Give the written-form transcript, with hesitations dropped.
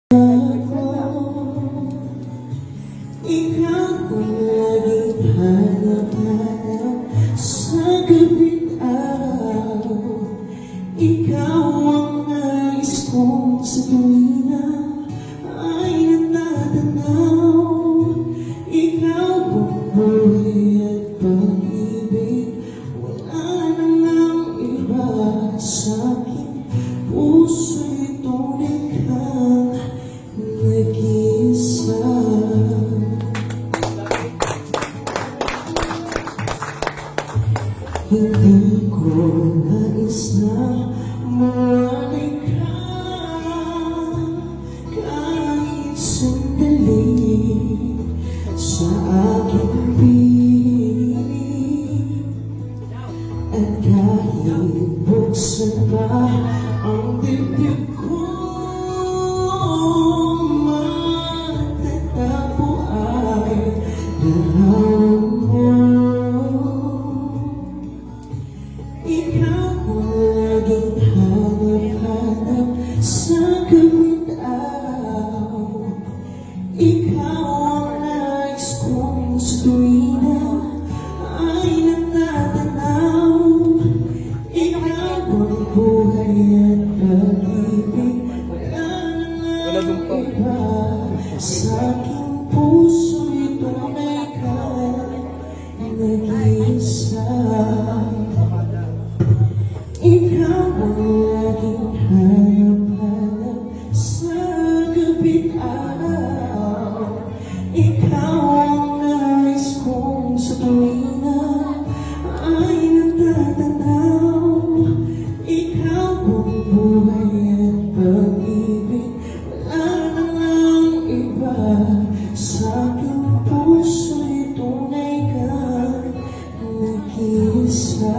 Ikaw ang laging hanap-hanap sa gabing araw. Ikaw ang nais kong sa tuwina ay natatanaw. Ikaw ang buhay at pag-ibig, wala nang iba sa aking puso'y tunay kang nag-iisa. Hindi ko nais na mawalay ka kahit sandali sa aking piling. At kahit buksan pa ang dibdib ko, matatapo ay larawan mo. Ikaw ang laging hanap-hanap sa gabing araw. Ikaw ang nais kong sa tuwina ay natatanaw. Ikaw ang buhay at pag-ibig, wala nang iba sa aking puso'y tunay kang nag-iisa. Ikaw ang laging hanap-hanap sa gabing araw. Ikaw ang nais kong sa tuwina ay natatanaw. Ikaw ang buhay at pag-ibig, wala nang iba sa aking puso'y tunay kang nag-iisa.